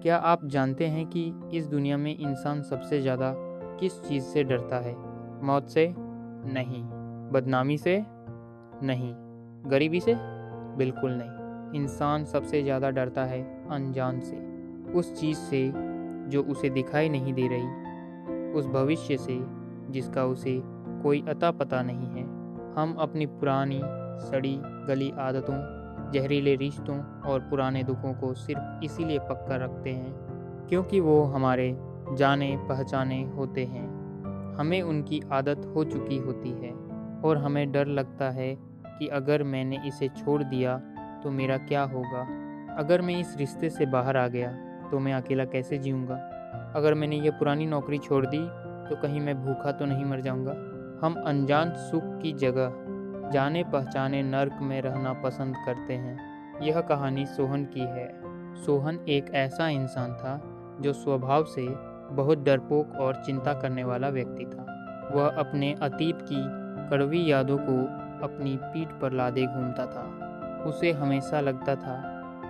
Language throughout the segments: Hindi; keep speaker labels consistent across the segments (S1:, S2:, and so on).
S1: क्या आप जानते हैं कि इस दुनिया में इंसान सबसे ज़्यादा किस चीज़ से डरता है? मौत से? नहीं। बदनामी से? नहीं। गरीबी से? बिल्कुल नहीं। इंसान सबसे ज़्यादा डरता है अनजान से, उस चीज़ से जो उसे दिखाई नहीं दे रही, उस भविष्य से जिसका उसे कोई अता पता नहीं है। हम अपनी पुरानी सड़ी गली आदतों, जहरीले रिश्तों और पुराने दुखों को सिर्फ इसीलिए पक्का रखते हैं क्योंकि वो हमारे जाने पहचाने होते हैं। हमें उनकी आदत हो चुकी होती है और हमें डर लगता है कि अगर मैंने इसे छोड़ दिया तो मेरा क्या होगा? अगर मैं इस रिश्ते से बाहर आ गया तो मैं अकेला कैसे जीऊँगा? अगर मैंने ये पुरानी नौकरी छोड़ दी तो कहीं मैं भूखा तो नहीं मर जाऊँगा? हम अनजान सुख की जगह जाने पहचाने नर्क में रहना पसंद करते हैं। यह कहानी सोहन की है। सोहन एक ऐसा इंसान था जो स्वभाव से बहुत डरपोक और चिंता करने वाला व्यक्ति था। वह अपने अतीत की कड़वी यादों को अपनी पीठ पर लादे घूमता था। उसे हमेशा लगता था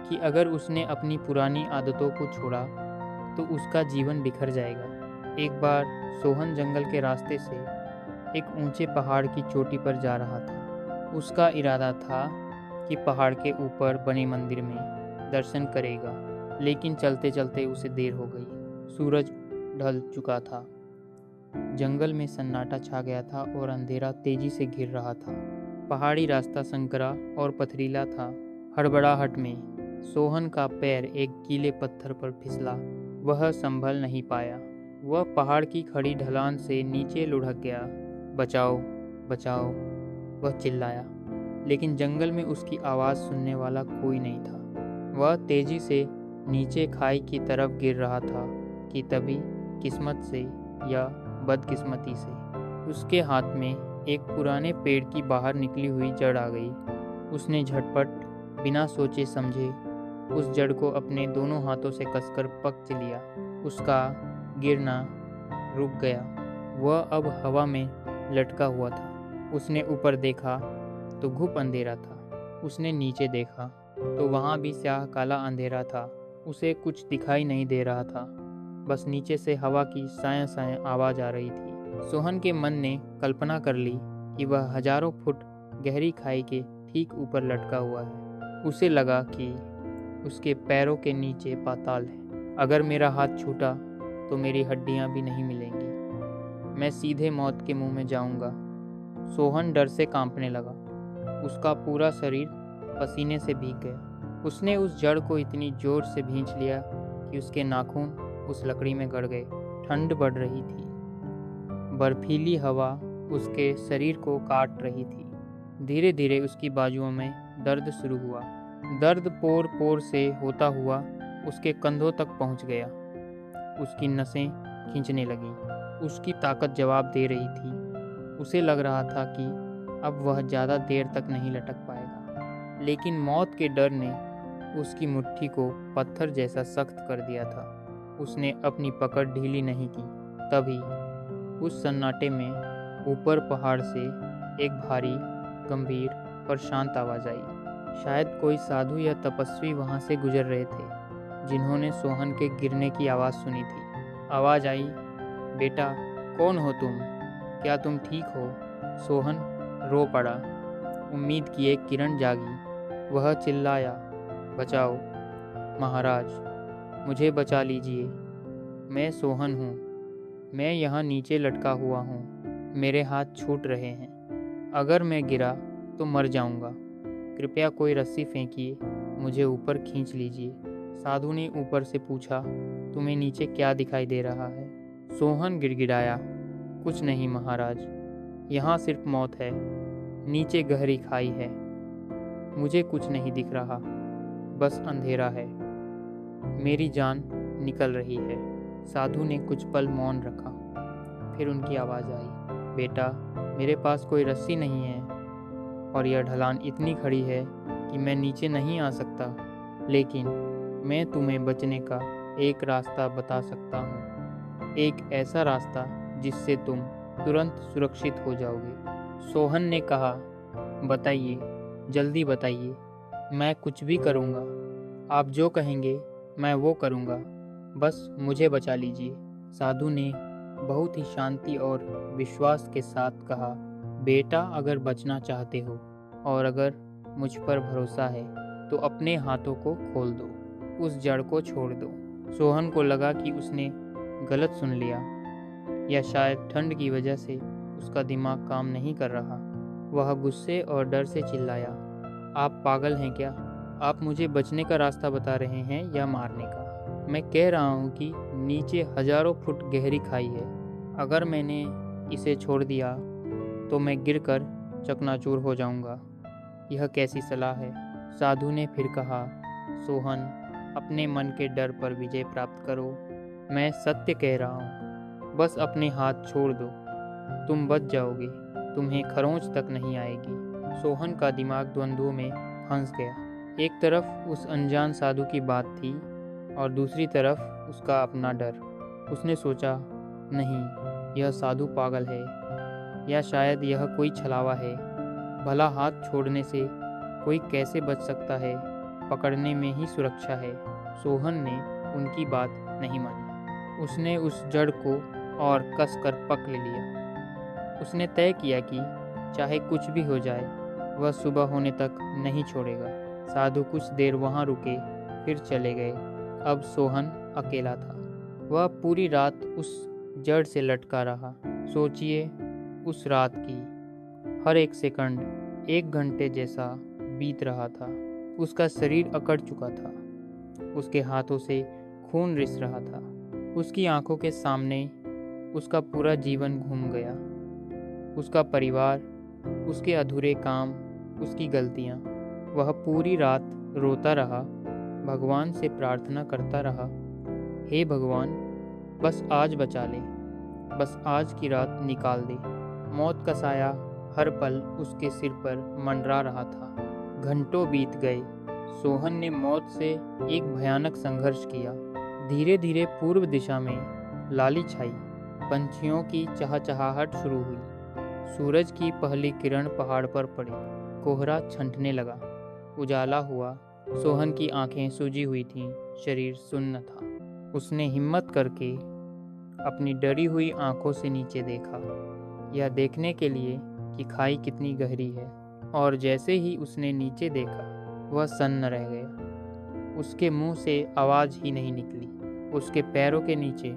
S1: कि अगर उसने अपनी पुरानी आदतों को छोड़ा तो उसका जीवन बिखर जाएगा। एक बार सोहन जंगल के रास्ते से एक ऊंचे पहाड़ की चोटी पर जा रहा था। उसका इरादा था कि पहाड़ के ऊपर बने मंदिर में दर्शन करेगा, लेकिन चलते चलते उसे देर हो गई। सूरज ढल चुका था। जंगल में सन्नाटा छा गया था और अंधेरा तेजी से घिर रहा था। पहाड़ी रास्ता संकरा और पथरीला था। हड़बड़ाहट में सोहन का पैर एक गीले पत्थर पर फिसला। वह संभल नहीं पाया। वह पहाड़ की खड़ी ढलान से नीचे लुढ़क गया। बचाओ, बचाओ, वह चिल्लाया, लेकिन जंगल में उसकी आवाज़ सुनने वाला कोई नहीं था। वह तेजी से नीचे खाई की तरफ गिर रहा था कि तभी किस्मत से या बदकिस्मती से उसके हाथ में एक पुराने पेड़ की बाहर निकली हुई जड़ आ गई। उसने झटपट बिना सोचे समझे उस जड़ को अपने दोनों हाथों से कसकर पकड़ लिया। उसका गिरना रुक गया। वह अब हवा में लटका हुआ था। उसने ऊपर देखा तो घुप अंधेरा था। उसने नीचे देखा तो वहाँ भी स्याह काला अंधेरा था। उसे कुछ दिखाई नहीं दे रहा था, बस नीचे से हवा की साया साया आवाज़ आ रही थी। सोहन के मन ने कल्पना कर ली कि वह हजारों फुट गहरी खाई के ठीक ऊपर लटका हुआ है। उसे लगा कि उसके पैरों के नीचे पाताल है। अगर मेरा हाथ छूटा तो मेरी हड्डियां भी नहीं मिलेंगी। मैं सीधे मौत के मुंह में जाऊंगा। सोहन डर से कांपने लगा। उसका पूरा शरीर पसीने से भीग गया। उसने उस जड़ को इतनी जोर से भींच लिया कि उसके नाखून उस लकड़ी में गड़ गए। ठंड बढ़ रही थी। बर्फीली हवा उसके शरीर को काट रही थी। धीरे धीरे उसकी बाजुओं में दर्द शुरू हुआ। दर्द पोर पोर से होता हुआ उसके कंधों तक पहुंच गया। उसकी नसें खींचने लगीं। उसकी ताकत जवाब दे रही थी। उसे लग रहा था कि अब वह ज़्यादा देर तक नहीं लटक पाएगा, लेकिन मौत के डर ने उसकी मुट्ठी को पत्थर जैसा सख्त कर दिया था। उसने अपनी पकड़ ढीली नहीं की। तभी उस सन्नाटे में ऊपर पहाड़ से एक भारी, गंभीर और शांत आवाज़ आई। शायद कोई साधु या तपस्वी वहाँ से गुजर रहे थे, जिन्होंने सोहन के गिरने की आवाज़ सुनी थी। आवाज़ आई, बेटा, कौन हो तुम? क्या तुम ठीक हो? सोहन रो पड़ा। उम्मीद की एक किरण जागी। वह चिल्लाया, बचाओ महाराज, मुझे बचा लीजिए। मैं सोहन हूँ। मैं यहाँ नीचे लटका हुआ हूँ। मेरे हाथ छूट रहे हैं। अगर मैं गिरा तो मर जाऊँगा। कृपया कोई रस्सी फेंकिए, मुझे ऊपर खींच लीजिए। साधु ने ऊपर से पूछा, तुम्हें नीचे क्या दिखाई दे रहा है? सोहन गिड़गिड़ाया, कुछ नहीं महाराज, यहाँ सिर्फ मौत है। नीचे गहरी खाई है। मुझे कुछ नहीं दिख रहा, बस अंधेरा है। मेरी जान निकल रही है। साधु ने कुछ पल मौन रखा। फिर उनकी आवाज़ आई, बेटा, मेरे पास कोई रस्सी नहीं है और यह ढलान इतनी खड़ी है कि मैं नीचे नहीं आ सकता, लेकिन मैं तुम्हें बचने का एक रास्ता बता सकता हूँ। एक ऐसा रास्ता जिससे तुम तुरंत सुरक्षित हो जाओगे। सोहन ने कहा, बताइए, जल्दी बताइए। मैं कुछ भी करूँगा। आप जो कहेंगे मैं वो करूँगा। बस मुझे बचा लीजिए। साधु ने बहुत ही शांति और विश्वास के साथ कहा, बेटा अगर बचना चाहते हो और अगर मुझ पर भरोसा है तो अपने हाथों को खोल दो, उस जड़ को छोड़ दो। सोहन को लगा कि उसने गलत सुन लिया या शायद ठंड की वजह से उसका दिमाग काम नहीं कर रहा। वह गुस्से और डर से चिल्लाया, आप पागल हैं क्या? आप मुझे बचने का रास्ता बता रहे हैं या मारने का? मैं कह रहा हूँ कि नीचे हजारों फुट गहरी खाई है। अगर मैंने इसे छोड़ दिया तो मैं गिरकर चकनाचूर हो जाऊंगा। यह कैसी सलाह है? साधु ने फिर कहा, सोहन, अपने मन के डर पर विजय प्राप्त करो। मैं सत्य कह रहा हूँ, बस अपने हाथ छोड़ दो, तुम बच जाओगे, तुम्हें खरोंच तक नहीं आएगी। सोहन का दिमाग द्वंद्वों में फंस गया। एक तरफ उस अनजान साधु की बात थी और दूसरी तरफ उसका अपना डर। उसने सोचा, नहीं, यह साधु पागल है या शायद यह कोई छलावा है। भला हाथ छोड़ने से कोई कैसे बच सकता है? पकड़ने में ही सुरक्षा है। सोहन ने उनकी बात नहीं मानी। उसने उस जड़ को और कसकर पकड़ लिया। उसने तय किया कि चाहे कुछ भी हो जाए, वह सुबह होने तक नहीं छोड़ेगा। साधु कुछ देर वहां रुके, फिर चले गए। अब सोहन अकेला था। वह पूरी रात उस जड़ से लटका रहा। सोचिए, उस रात की हर एक सेकंड 1 घंटे जैसा बीत रहा था। उसका शरीर अकड़ चुका था। उसके हाथों से खून रिस रहा था। उसकी आंखों के सामने उसका पूरा जीवन घूम गया। उसका परिवार, उसके अधूरे काम, उसकी गलतियां। वह पूरी रात रोता रहा, भगवान से प्रार्थना करता रहा, हे भगवान, बस आज बचा ले, बस आज की रात निकाल दे। मौत का साया हर पल उसके सिर पर मंडरा रहा था। घंटों बीत गए। सोहन ने मौत से एक भयानक संघर्ष किया। धीरे धीरे पूर्व दिशा में लाली छाई। पंछियों की चहचहाहट शुरू हुई। सूरज की पहली किरण पहाड़ पर पड़ी। कोहरा छंटने लगा। उजाला हुआ। सोहन की आंखें सूजी हुई थीं, शरीर सुन्न था। उसने हिम्मत करके अपनी डरी हुई आंखों से नीचे देखा, यह देखने के लिए कि खाई कितनी गहरी है। और जैसे ही उसने नीचे देखा, वह सन्न रह गया। उसके मुंह से आवाज ही नहीं निकली। उसके पैरों के नीचे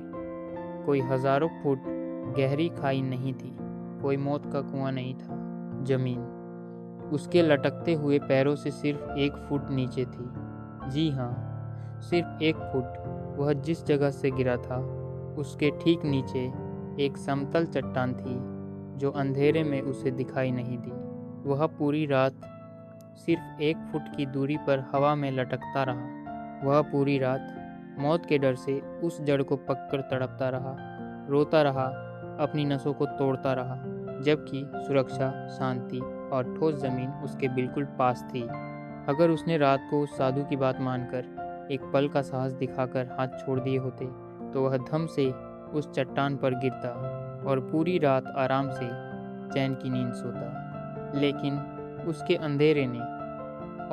S1: कोई हजारों फुट गहरी खाई नहीं थी, कोई मौत का कुआं नहीं था। जमीन उसके लटकते हुए पैरों से सिर्फ 1 फुट नीचे थी। जी हाँ, सिर्फ 1 फुट। वह जिस जगह से गिरा था, उसके ठीक नीचे एक समतल चट्टान थी जो अंधेरे में उसे दिखाई नहीं दी। वह पूरी रात सिर्फ 1 फुट की दूरी पर हवा में लटकता रहा। वह पूरी रात मौत के डर से उस जड़ को पककर तड़पता रहा, रोता रहा, अपनी नसों को तोड़ता रहा, जबकि सुरक्षा, शांति और ठोस जमीन उसके बिल्कुल पास थी। अगर उसने रात को उस साधु की बात मानकर एक पल का साहस दिखाकर हाथ छोड़ दिए होते, तो वह धम से उस चट्टान पर गिरता और पूरी रात आराम से चैन की नींद सोता। लेकिन उसके अंधेरे ने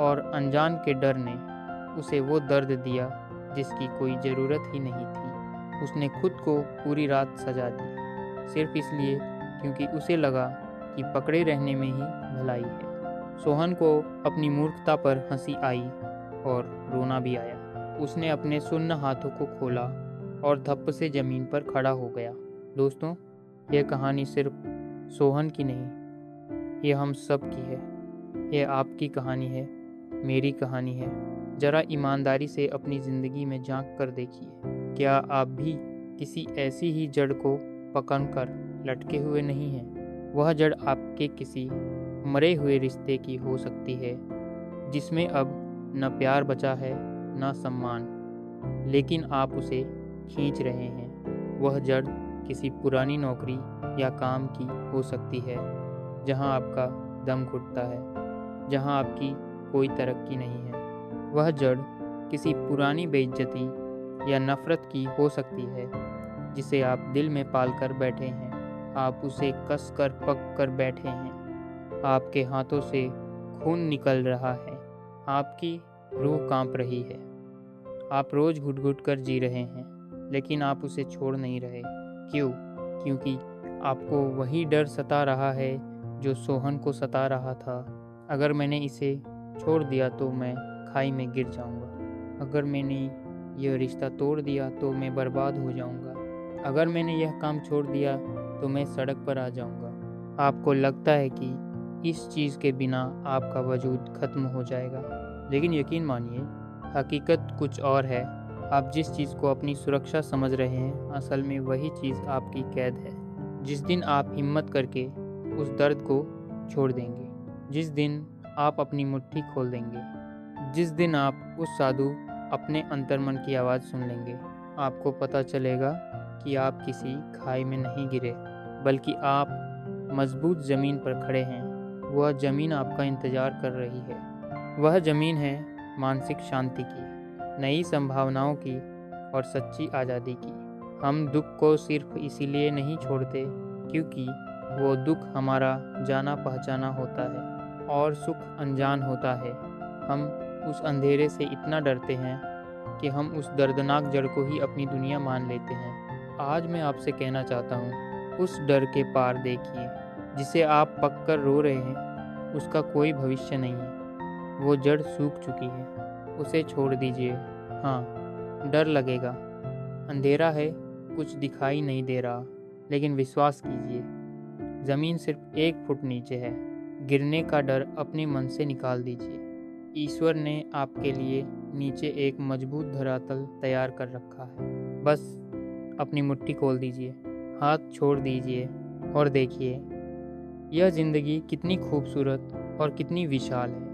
S1: और अनजान के डर ने उसे वो दर्द दिया जिसकी कोई ज़रूरत ही नहीं थी। उसने खुद को पूरी रात सजा दी, सिर्फ इसलिए क्योंकि उसे लगा कि पकड़े रहने में ही भलाई है। सोहन को अपनी मूर्खता पर हंसी आई और रोना भी आया। उसने अपने सुन्न हाथों को खोला और धप्प से ज़मीन पर खड़ा हो गया। दोस्तों, यह कहानी सिर्फ सोहन की नहीं, यह हम सब की है। यह आपकी कहानी है, मेरी कहानी है। जरा ईमानदारी से अपनी ज़िंदगी में झांक कर देखिए, क्या आप भी किसी ऐसी ही जड़ को पकड़कर लटके हुए नहीं हैं? वह जड़ आपके किसी मरे हुए रिश्ते की हो सकती है, जिसमें अब न प्यार बचा है न सम्मान, लेकिन आप उसे खींच रहे हैं। वह जड़ किसी पुरानी नौकरी या काम की हो सकती है, जहां आपका दम घुटता है, जहां आपकी कोई तरक्की नहीं है। वह जड़ किसी पुरानी बेइज्जती या नफरत की हो सकती है, जिसे आप दिल में पाल कर बैठे हैं। आप उसे कस कर पक कर बैठे हैं। आपके हाथों से खून निकल रहा है, आपकी रूह कांप रही है। आप रोज घुट घुट कर जी रहे हैं, लेकिन आप उसे छोड़ नहीं रहे। क्यों? क्योंकि आपको वही डर सता रहा है जो सोहन को सता रहा था। अगर मैंने इसे छोड़ दिया तो मैं खाई में गिर जाऊंगा। अगर मैंने यह रिश्ता तोड़ दिया तो मैं बर्बाद हो जाऊंगा। अगर मैंने यह काम छोड़ दिया तो मैं सड़क पर आ जाऊंगा। आपको लगता है कि इस चीज़ के बिना आपका वजूद खत्म हो जाएगा, लेकिन यकीन मानिए हकीकत कुछ और है। आप जिस चीज़ को अपनी सुरक्षा समझ रहे हैं, असल में वही चीज़ आपकी कैद है। जिस दिन आप हिम्मत करके उस दर्द को छोड़ देंगे, जिस दिन आप अपनी मुट्ठी खोल देंगे, जिस दिन आप उस साधु अपने अंतर्मन की आवाज़ सुन लेंगे, आपको पता चलेगा कि आप किसी खाई में नहीं गिरे, बल्कि आप मजबूत ज़मीन पर खड़े हैं। वह ज़मीन आपका इंतज़ार कर रही है। वह ज़मीन है मानसिक शांति की, नई संभावनाओं की और सच्ची आज़ादी की। हम दुख को सिर्फ इसीलिए नहीं छोड़ते क्योंकि वो दुख हमारा जाना पहचाना होता है और सुख अनजान होता है। हम उस अंधेरे से इतना डरते हैं कि हम उस दर्दनाक जड़ को ही अपनी दुनिया मान लेते हैं। आज मैं आपसे कहना चाहता हूँ, उस डर के पार देखिए। जिसे आप पककर रो रहे हैं, उसका कोई भविष्य नहीं है। वो जड़ सूख चुकी है, उसे छोड़ दीजिए। हाँ, डर लगेगा, अंधेरा है, कुछ दिखाई नहीं दे रहा, लेकिन विश्वास कीजिए, ज़मीन सिर्फ 1 फुट नीचे है। गिरने का डर अपने मन से निकाल दीजिए। ईश्वर ने आपके लिए नीचे एक मजबूत धरातल तैयार कर रखा है। बस अपनी मुट्ठी खोल दीजिए, हाथ छोड़ दीजिए और देखिए, यह ज़िंदगी कितनी खूबसूरत और कितनी विशाल है।